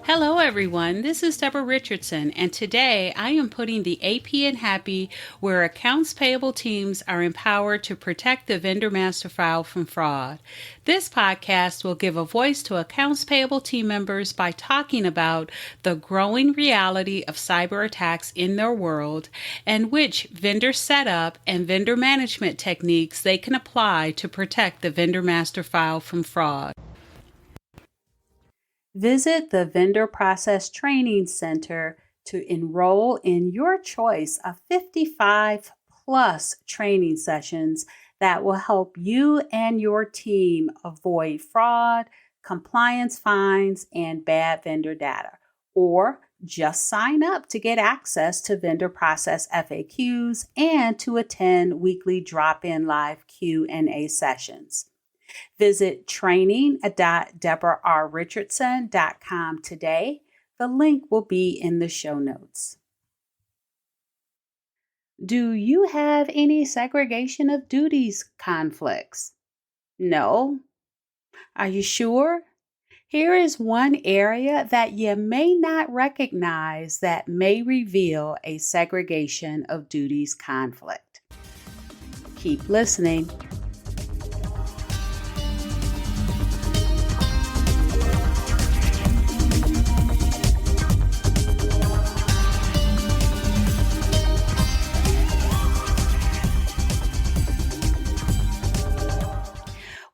Hello, everyone. This is Deborah Richardson, and today I am putting the AP in Happy, where accounts payable teams are empowered to protect the vendor master file from fraud. This podcast will give a voice to accounts payable team members by talking about the growing reality of cyber attacks in their world and which vendor setup and vendor management techniques they can apply to protect the vendor master file from fraud. Visit the Vendor Process Training Center to enroll in your choice of 55 plus training sessions that will help you and your team avoid fraud, compliance fines, and bad vendor data. Or just sign up to get access to vendor process FAQs and to attend weekly drop-in live Q&A sessions. Visit training.deborahrrichardson.com today. The link will be in the show notes. Do you have any segregation of duties conflicts? No? Are you sure? Here is one area that you may not recognize that may reveal a segregation of duties conflict. Keep listening.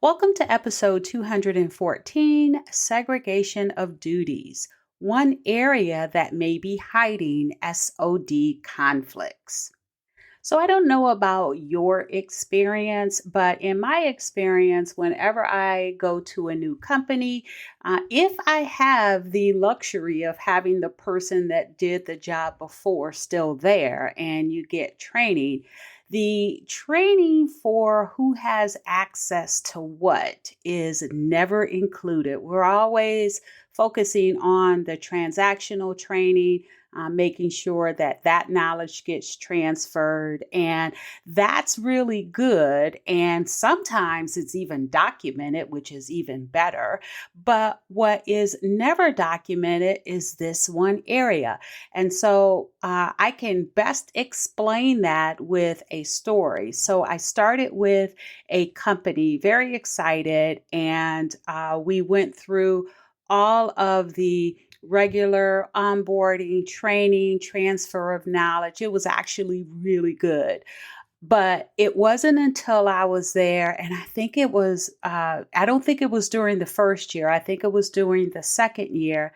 Welcome to episode 214, Segregation of Duties, one area that may be hiding SoD conflicts. So I don't know about your experience, but in my experience, whenever I go to a new company, if I have the luxury of having the person that did the job before still there and you get training, the training for who has access to what is never included. We're always focusing on the transactional training, making sure that that knowledge gets transferred. And that's really good. And sometimes it's even documented, which is even better. But what is never documented is this one area. And so I can best explain that with a story. So I started with a company, very excited, and we went through all of the regular onboarding, training, transfer of knowledge. It was actually really good. But it wasn't until I was there, and I think it was, I don't think it was during the first year, I think it was during the second year,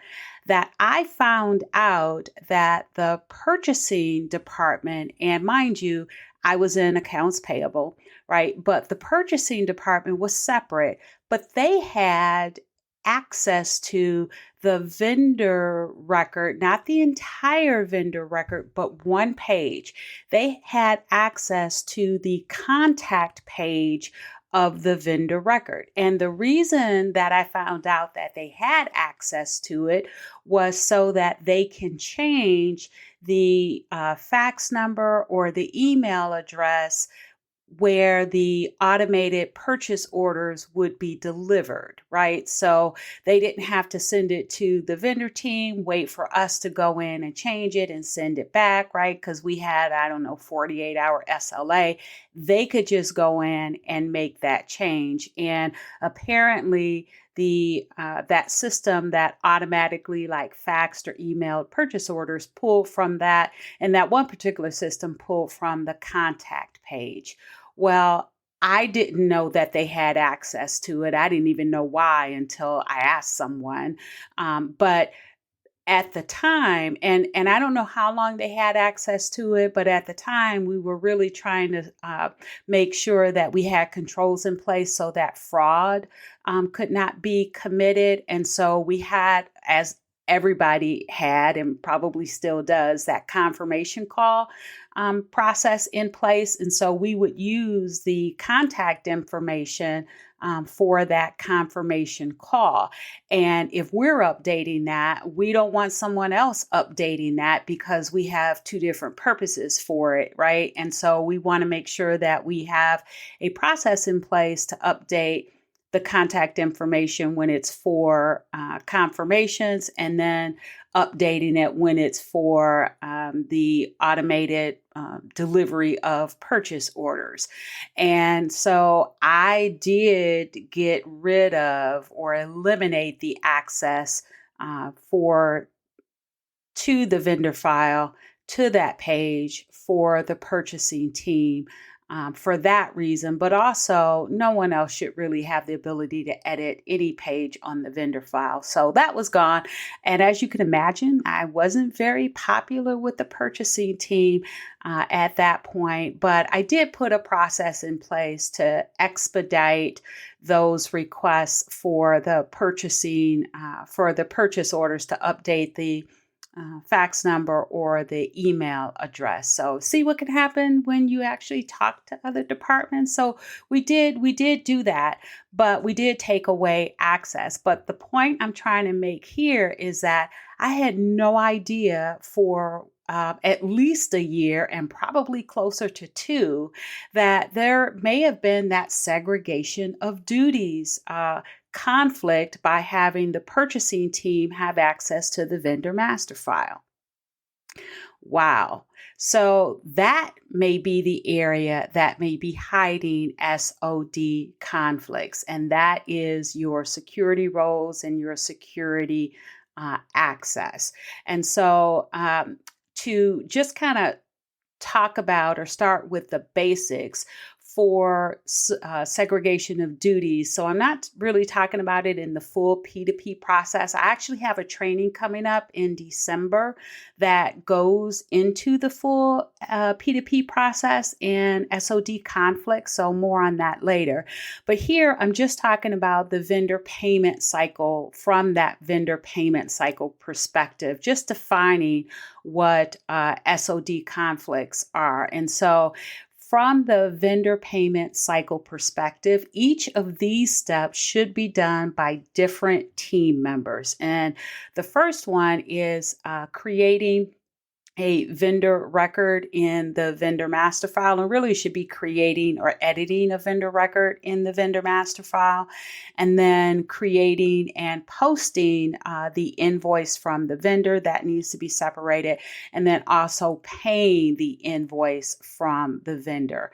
that I found out that the purchasing department, and mind you, I was in accounts payable, right? But the purchasing department was separate, but they had access to the vendor record, not the entire vendor record, but one page. They had access to the contact page of the vendor record. And the reason that I found out that they had access to it was so that they can change the fax number or the email address where the automated purchase orders would be delivered, right? So they didn't have to send it to the vendor team, wait for us to go in and change it and send it back, right? Because we had, 48-hour SLA. They could just go in and make that change. And apparently that system that automatically faxed or emailed purchase orders pulled from that, and that one particular system pulled from the contact page. Well, I didn't know that they had access to it. I didn't even know why until I asked someone. But at the time, and I don't know how long they had access to it, but at the time we were really trying to make sure that we had controls in place so that fraud could not be committed. And so we had, as everybody had and probably still does, that confirmation call process in place. And so we would use the contact information for that confirmation call. And if we're updating that, we don't want someone else updating that because we have two different purposes for it, right? And so we want to make sure that we have a process in place to update the contact information when it's for confirmations, and then updating it when it's for the automated delivery of purchase orders. And so I did get rid of or eliminate the access for to the vendor file, to that page for the purchasing team for that reason. But also, no one else should really have the ability to edit any page on the vendor file. So that was gone. And as you can imagine, I wasn't very popular with the purchasing team at that point, but I did put a process in place to expedite those requests for the purchasing, for the purchase orders to update the fax number or the email address. So see what can happen when you actually talk to other departments. So we did do that, but we did take away access. But the point I'm trying to make here is that I had no idea for at least a year and probably closer to 2 that there may have been that segregation of duties conflict by having the purchasing team have access to the vendor master file. Wow. So that may be the area that may be hiding SOD conflicts, and that is your security roles and your security access. And so to just kind of talk about or start with the basics for segregation of duties. So I'm not really talking about it in the full P2P process. I actually have a training coming up in December that goes into the full P2P process and SOD conflict. So more on that later. But here I'm just talking about the vendor payment cycle from that vendor payment cycle perspective, just defining what SOD conflicts are. And so from the vendor payment cycle perspective, each of these steps should be done by different team members. And the first one is creating a vendor record in the vendor master file, and really should be creating or editing a vendor record in the vendor master file, and then creating and posting the invoice from the vendor that needs to be separated, and then also paying the invoice from the vendor.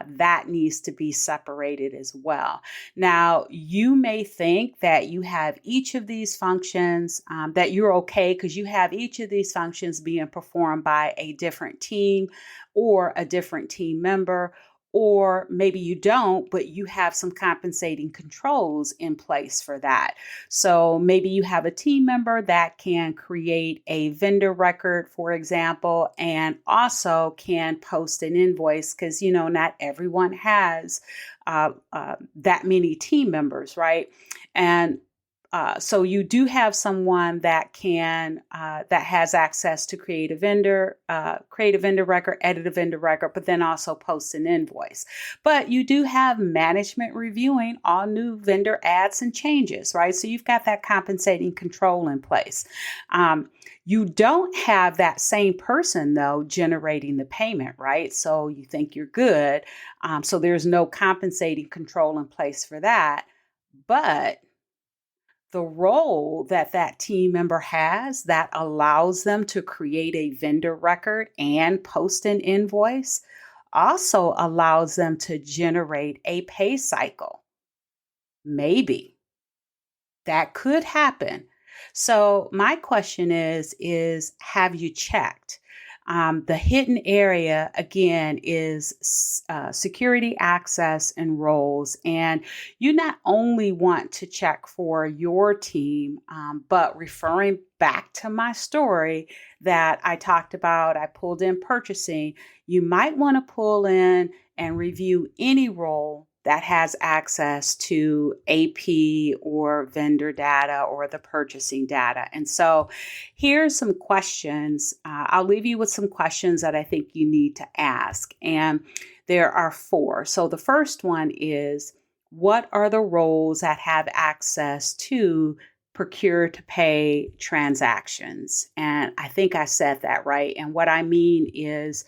That needs to be separated as well. Now, you may think that you have each of these functions, that you're okay because you have each of these functions being performed by a different team or a different team member, or maybe you don't, but you have some compensating controls in place for that. So maybe you have a team member that can create a vendor record, for example, and also can post an invoice because, not everyone has that many team members, right? And so you do have someone that has access to create a vendor record, edit a vendor record, but then also post an invoice. But you do have management reviewing all new vendor adds and changes, right? So you've got that compensating control in place. You don't have that same person, though, generating the payment, right? So you think you're good. So there's no compensating control in place for that. But the role that team member has that allows them to create a vendor record and post an invoice also allows them to generate a pay cycle. Maybe that could happen. So my question is have you checked? The hidden area, again, is security access and roles. And you not only want to check for your team, but referring back to my story that I talked about, I pulled in purchasing, you might want to pull in and review any role that has access to AP or vendor data or the purchasing data. And so here's some questions. I'll leave you with some questions that I think you need to ask. And there are 4. So the first one is, what are the roles that have access to procure to pay transactions? And I think I said that right. And what I mean is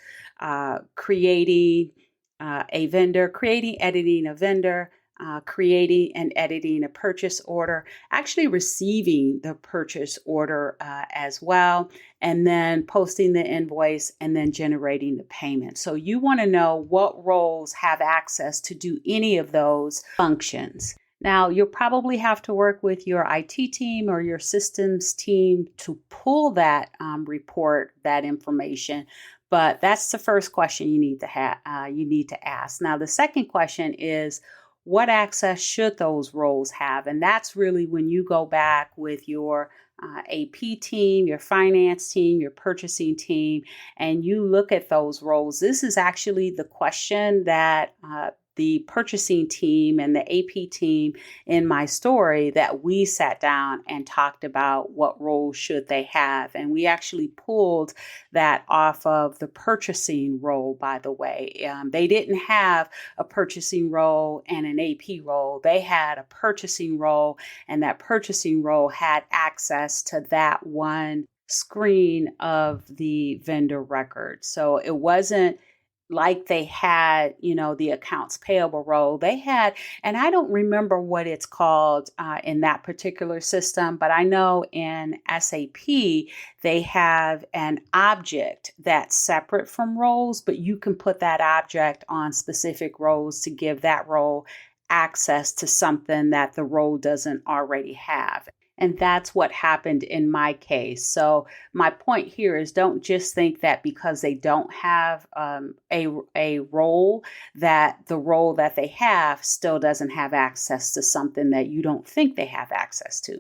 creating, editing a vendor, creating and editing a purchase order, actually receiving the purchase order as well, and then posting the invoice and then generating the payment. So you want to know what roles have access to do any of those functions. Now, you'll probably have to work with your IT team or your systems team to pull that report, that information. But that's the first question you need to ask. Now, the second question is, what access should those roles have? And that's really when you go back with your AP team, your finance team, your purchasing team, and you look at those roles. This is actually the question that the purchasing team and the AP team in my story that we sat down and talked about what roles should they have. And we actually pulled that off of the purchasing role, by the way. They didn't have a purchasing role and an AP role. They had a purchasing role, and that purchasing role had access to that one screen of the vendor record. So it wasn't like they had, the accounts payable role. They had, and I don't remember what it's called in that particular system, but I know in SAP, they have an object that's separate from roles, but you can put that object on specific roles to give that role access to something that the role doesn't already have. And that's what happened in my case. So my point here is, don't just think that because they don't have a role, that the role that they have still doesn't have access to something that you don't think they have access to.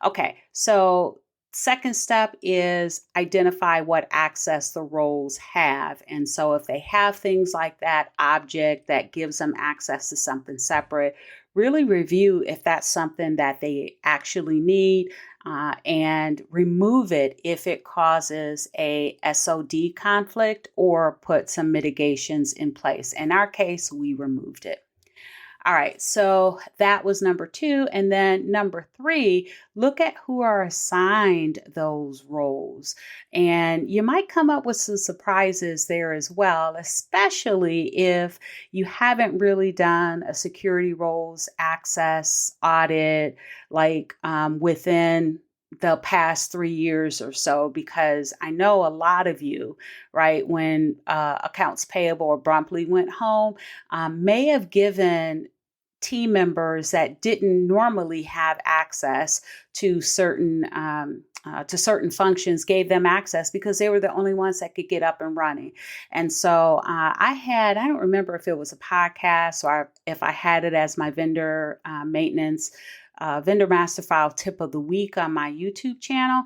Okay, so second step is identify what access the roles have. And so if they have things like that object that gives them access to something separate, really review if that's something that they actually need and remove it if it causes a SoD conflict, or put some mitigations in place. In our case, we removed it. All right, so that was number 2. And then number 3, look at who are assigned those roles. And you might come up with some surprises there as well, especially if you haven't really done a security roles access audit within the past 3 years or so, because I know a lot of you, right, when accounts payable or Brumpley went home, may have given team members that didn't normally have access to certain functions, gave them access because they were the only ones that could get up and running. And so I don't remember if it was a podcast or if I had it as my vendor maintenance vendor master file tip of the week on my YouTube channel.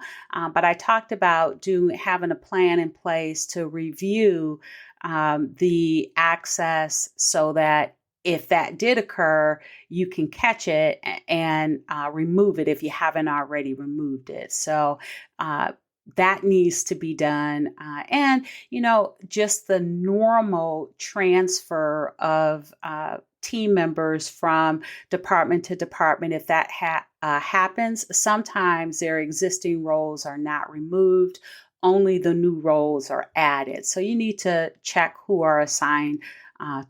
But I talked about having a plan in place to review the access so that if that did occur, you can catch it and remove it if you haven't already removed it. So that needs to be done. And, just the normal transfer of team members from department to department. If that happens, sometimes their existing roles are not removed. Only the new roles are added. So you need to check who are assigned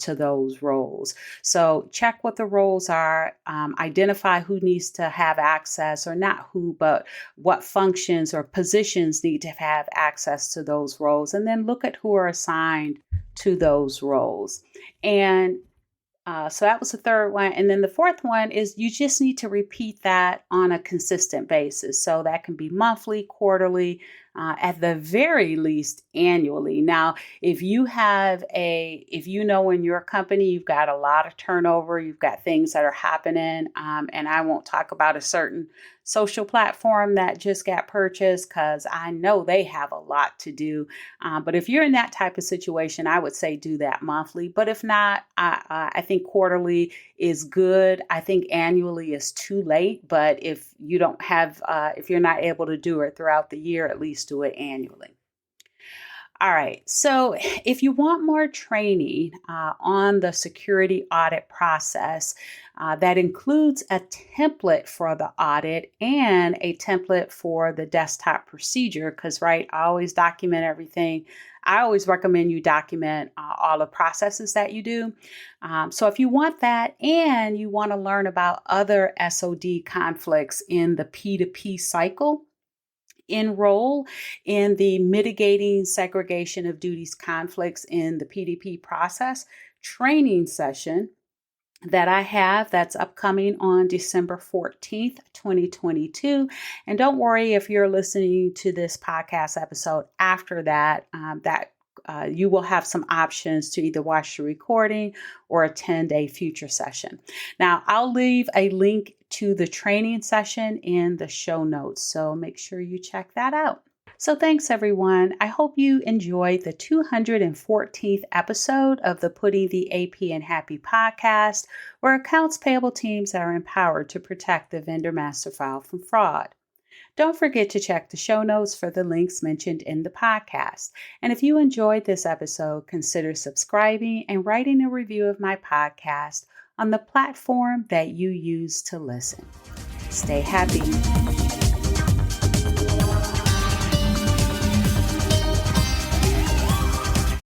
to those roles. So check what the roles are, identify who needs to have access, or not who, but what functions or positions need to have access to those roles, and then look at who are assigned to those roles. And so that was the third one. And then the fourth one is you just need to repeat that on a consistent basis. So that can be monthly, quarterly, at the very least annually. Now, if you know in your company you've got a lot of turnover, you've got things that are happening, and I won't talk about a certain social platform that just got purchased because I know they have a lot to do. But if you're in that type of situation, I would say do that monthly. But if not, I think quarterly is good. I think annually is too late. But if you're not able to do it throughout the year, at least do it annually. All right. So, if you want more training on the security audit process, that includes a template for the audit and a template for the desktop procedure, because, right, I always document everything. I always recommend you document all the processes that you do. So, if you want that and you want to learn about other SOD conflicts in the P2P cycle, enroll in the Mitigating Segregation of Duties Conflicts in the PDP Process training session that I have that's upcoming on December 14th, 2022. And don't worry if you're listening to this podcast episode after that, you will have some options to either watch the recording or attend a future session. Now, I'll leave a link to the training session in the show notes, so make sure you check that out. So thanks, everyone. I hope you enjoyed the 214th episode of the Putting the AP in Happy podcast, where accounts payable teams are empowered to protect the vendor master file from fraud. Don't forget to check the show notes for the links mentioned in the podcast. And if you enjoyed this episode, consider subscribing and writing a review of my podcast on the platform that you use to listen. Stay happy.